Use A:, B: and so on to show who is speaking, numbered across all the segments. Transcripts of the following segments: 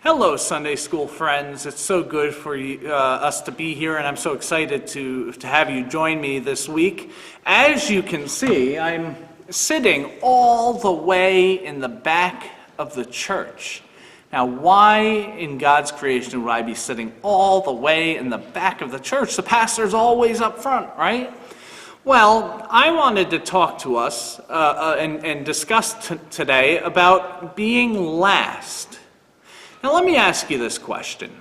A: Hello, Sunday school friends. It's so good for us to be here, and I'm so excited to have you join me this week. As you can see, I'm sitting all the way in the back of the church. Now, why in God's creation would I be sitting all the way in the back of the church? The pastor's always up front, right? Well, I wanted to talk to us and discuss today about being last. Now let me ask you this question.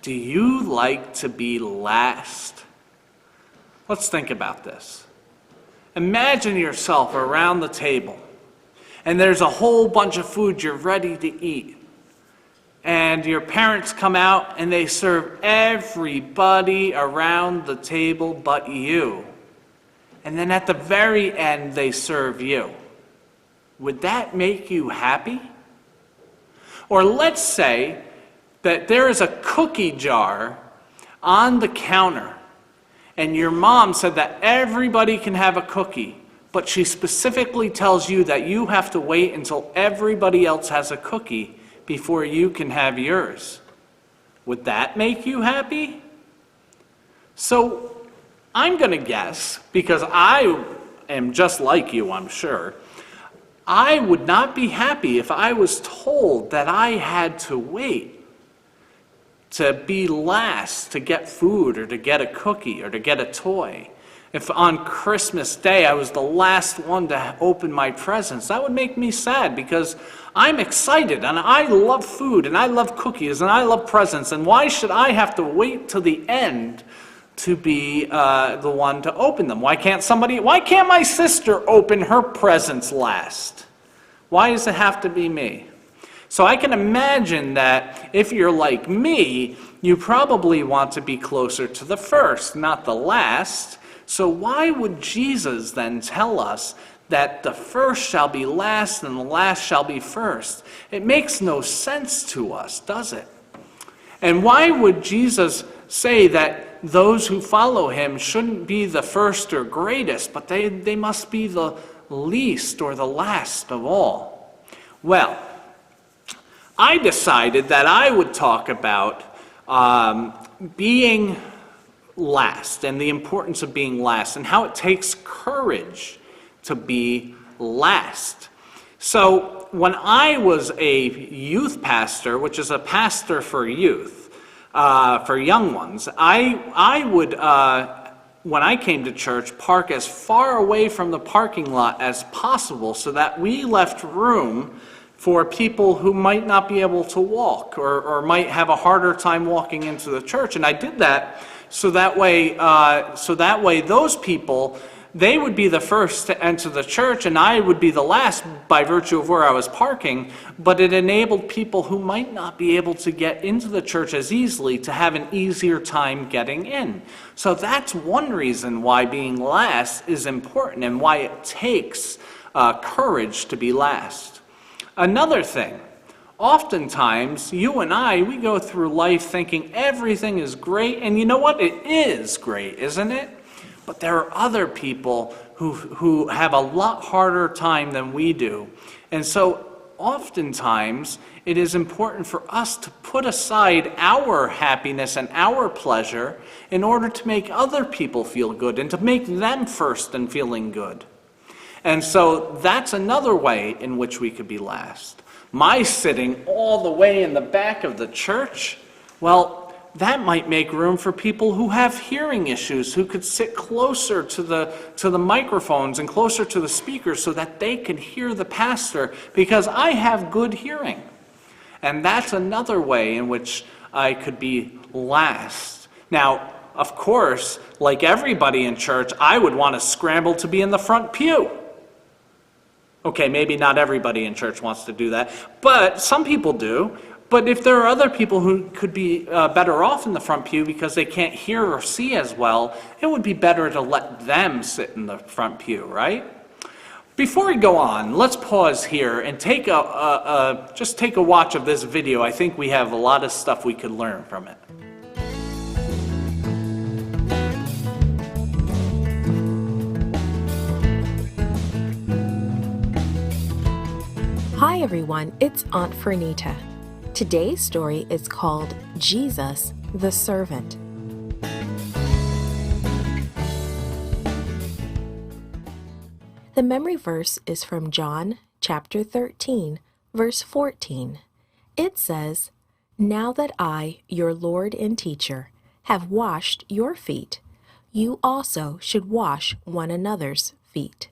A: Do you like to be last? Let's think about this. Imagine yourself around the table, and there's a whole bunch of food you're ready to eat. And your parents come out and they serve everybody around the table but you. And then at the very end they serve you. Would that make you happy? Or let's say that there is a cookie jar on the counter, and your mom said that everybody can have a cookie, but she specifically tells you that you have to wait until everybody else has a cookie before you can have yours. Would that make you happy? So I'm going to guess, because I am just like you, I'm sure, I would not be happy if I was told that I had to wait to be last to get food or to get a cookie or to get a toy. If on Christmas Day I was the last one to open my presents, that would make me sad because I'm excited and I love food and I love cookies and I love presents, and why should I have to wait till the end to be the one to open them? Why can't my sister open her presents last? Why does it have to be me? So I can imagine that if you're like me, you probably want to be closer to the first, not the last. So why would Jesus then tell us that the first shall be last and the last shall be first? It makes no sense to us, does it? And why would Jesus say that those who follow him shouldn't be the first or greatest, but they must be the least or the last of all? Well, I decided that I would talk about being last and the importance of being last and how it takes courage to be last. So when I was a youth pastor, which is a pastor for youth, for young ones, I would, when I came to church, park as far away from the parking lot as possible so that we left room for people who might not be able to walk or might have a harder time walking into the church. And I did that so that way those people, they would be the first to enter the church and I would be the last by virtue of where I was parking, but it enabled people who might not be able to get into the church as easily to have an easier time getting in. So that's one reason why being last is important and why it takes courage to be last. Another thing, oftentimes you and I, we go through life thinking everything is great, and you know what? It is great, isn't it? But there are other people who have a lot harder time than we do. And so oftentimes it is important for us to put aside our happiness and our pleasure in order to make other people feel good and to make them first in feeling good. And so that's another way in which we could be last. My sitting all the way in the back of the church, well, that might make room for people who have hearing issues, who could sit closer to the microphones and closer to the speakers so that they can hear the pastor, because I have good hearing. And that's another way in which I could be last. Now, of course, like everybody in church, I would want to scramble to be in the front pew. Okay, maybe not everybody in church wants to do that, but some people do. But if there are other people who could be better off in the front pew because they can't hear or see as well, it would be better to let them sit in the front pew, right? Before we go on, let's pause here and just take a watch of this video. I think we have a lot of stuff we could learn from it.
B: Hi everyone, it's Aunt Fernita. Today's story is called Jesus the Servant. The memory verse is from John chapter 13, verse 14. It says, "Now that I, your Lord and teacher, have washed your feet, you also should wash one another's feet."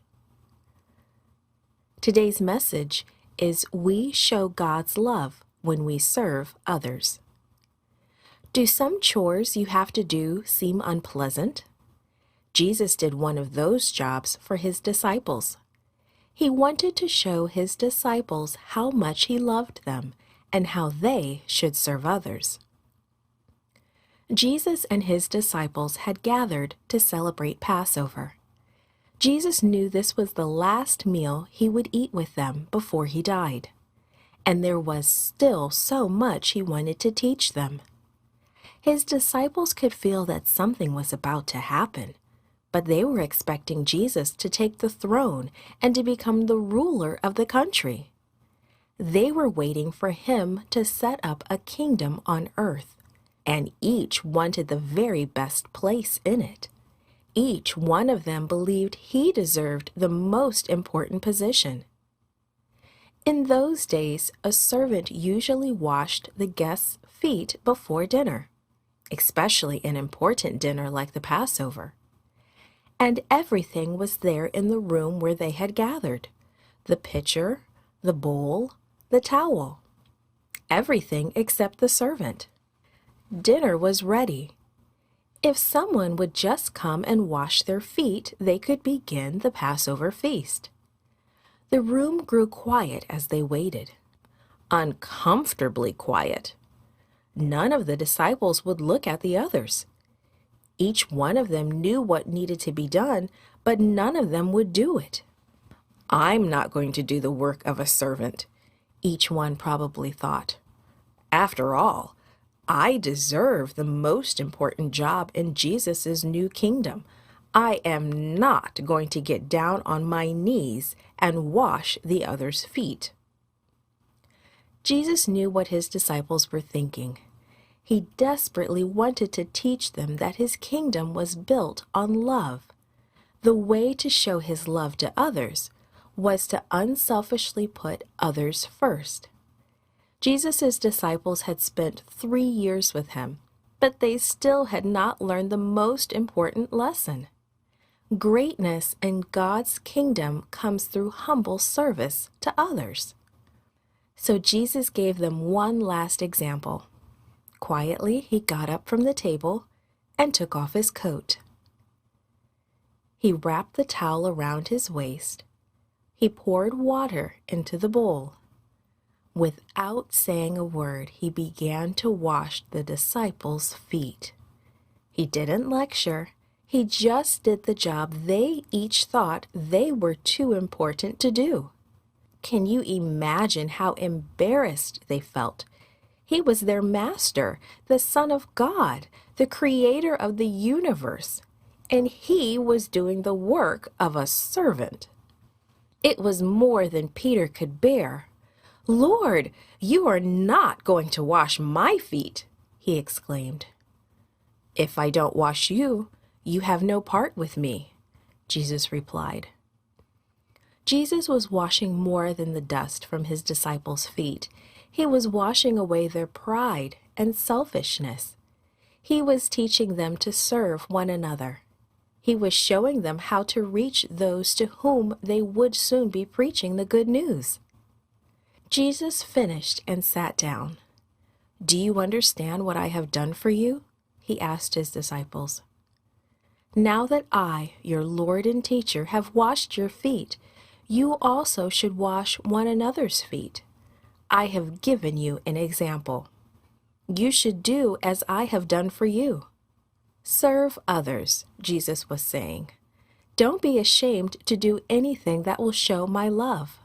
B: Today's message is we show God's love when we serve others. Do some chores you have to do seem unpleasant? Jesus did one of those jobs for his disciples. He wanted to show his disciples how much he loved them and how they should serve others. Jesus and his disciples had gathered to celebrate Passover. Jesus knew this was the last meal he would eat with them before he died, and there was still so much he wanted to teach them. His disciples could feel that something was about to happen, but they were expecting Jesus to take the throne and to become the ruler of the country. They were waiting for him to set up a kingdom on earth, and each wanted the very best place in it. Each one of them believed he deserved the most important position. In those days, a servant usually washed the guests' feet before dinner, especially an important dinner like the Passover. And everything was there in the room where they had gathered: the pitcher, the bowl, the towel. Everything except the servant. Dinner was ready. If someone would just come and wash their feet, they could begin the Passover feast. The room grew quiet as they waited. Uncomfortably quiet. None of the disciples would look at the others. Each one of them knew what needed to be done, but none of them would do it. "I'm not going to do the work of a servant," each one probably thought. "After all, I deserve the most important job in Jesus' new kingdom. I am not going to get down on my knees and wash the others' feet." Jesus knew what his disciples were thinking. He desperately wanted to teach them that his kingdom was built on love. The way to show his love to others was to unselfishly put others first. Jesus' disciples had spent 3 years with him, but they still had not learned the most important lesson. Greatness in God's kingdom comes through humble service to others. So Jesus gave them one last example. Quietly, he got up from the table and took off his coat. He wrapped the towel around his waist. He poured water into the bowl. Without saying a word, he began to wash the disciples' feet. He didn't lecture. He just did the job they each thought they were too important to do. Can you imagine how embarrassed they felt? He was their master, the Son of God, the creator of the universe, and he was doing the work of a servant. It was more than Peter could bear. "Lord, you are not going to wash my feet," he exclaimed. "If I don't wash you, you have no part with me," Jesus replied. Jesus was washing more than the dust from his disciples' feet. He was washing away their pride and selfishness. He was teaching them to serve one another. He was showing them how to reach those to whom they would soon be preaching the good news. Jesus finished and sat down. "Do you understand what I have done for you?" he asked his disciples. "Now that I, your Lord and teacher, have washed your feet, you also should wash one another's feet. I have given you an example. You should do as I have done for you. Serve others," Jesus was saying. "Don't be ashamed to do anything that will show my love."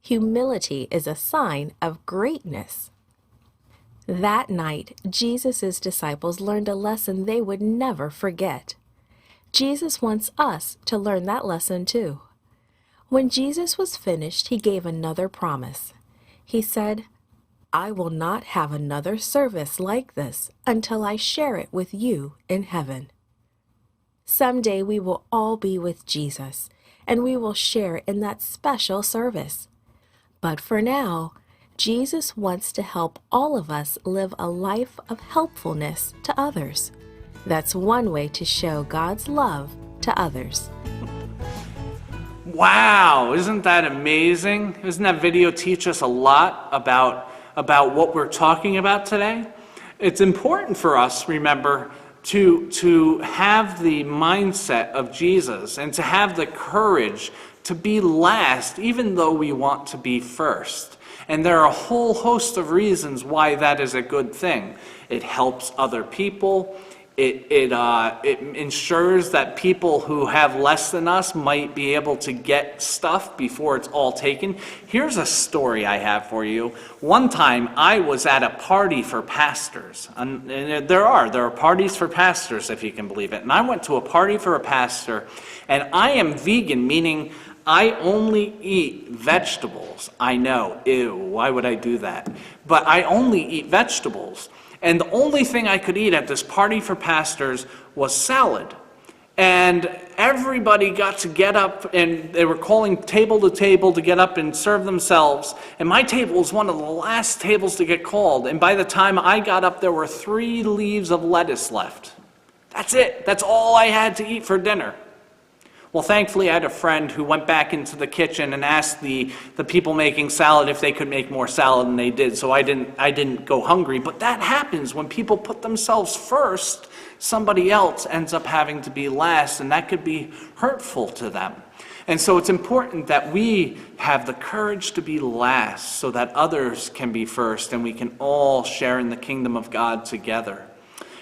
B: Humility is a sign of greatness. That night, Jesus' disciples learned a lesson they would never forget. Jesus wants us to learn that lesson too. When Jesus was finished, he gave another promise. He said, I will not have another service like this until I share it with you in heaven. Someday we will all be with Jesus, and we will share in that special service. But for now, Jesus wants to help all of us live a life of helpfulness to others. That's one way to show God's love to others.
A: Wow, isn't that amazing? Doesn't that video teach us a lot about what we're talking about today? It's important for us, remember, to have the mindset of Jesus and to have the courage to be last, even though we want to be first. And there are a whole host of reasons why that is a good thing. It helps other people. It ensures that people who have less than us might be able to get stuff before it's all taken. Here's a story I have for you. One time I was at a party for pastors. And there are parties for pastors, if you can believe it. And I went to a party for a pastor, and I am vegan, meaning I only eat vegetables. I know, ew, why would I do that? But I only eat vegetables. And the only thing I could eat at this party for pastors was salad. And everybody got to get up, and they were calling table to table to get up and serve themselves. And my table was one of the last tables to get called. And by the time I got up, there were 3 leaves of lettuce left. That's it. That's all I had to eat for dinner. Well, thankfully, I had a friend who went back into the kitchen and asked the people making salad if they could make more salad, and they did. So I didn't go hungry. But that happens when people put themselves first. Somebody else ends up having to be last, and that could be hurtful to them. And so it's important that we have the courage to be last so that others can be first, and we can all share in the kingdom of God together.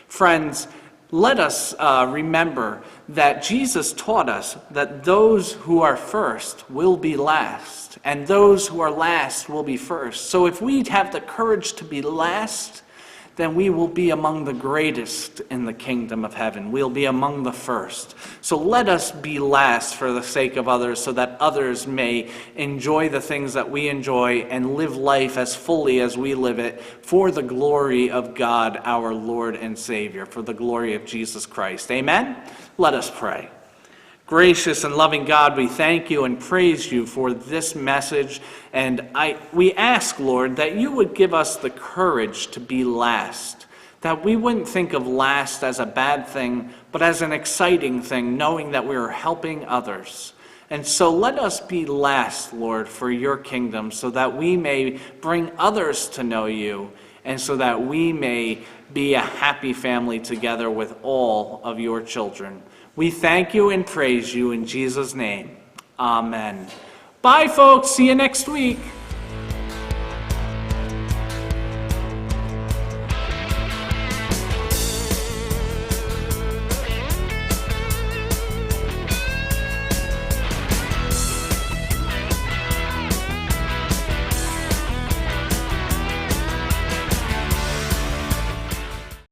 A: Friends, let us remember that Jesus taught us that those who are first will be last, and those who are last will be first. So if we have the courage to be last, then we will be among the greatest in the kingdom of heaven. We'll be among the first. So let us be last for the sake of others, so that others may enjoy the things that we enjoy and live life as fully as we live it for the glory of God, our Lord and Savior, for the glory of Jesus Christ. Amen? Let us pray. Gracious and loving God, we thank you and praise you for this message. And we ask, Lord, that you would give us the courage to be last, that we wouldn't think of last as a bad thing, but as an exciting thing, knowing that we are helping others. And so let us be last, Lord, for your kingdom, so that we may bring others to know you, and so that we may be a happy family together with all of your children. We thank you and praise you in Jesus' name. Amen. Bye, folks. See you next week.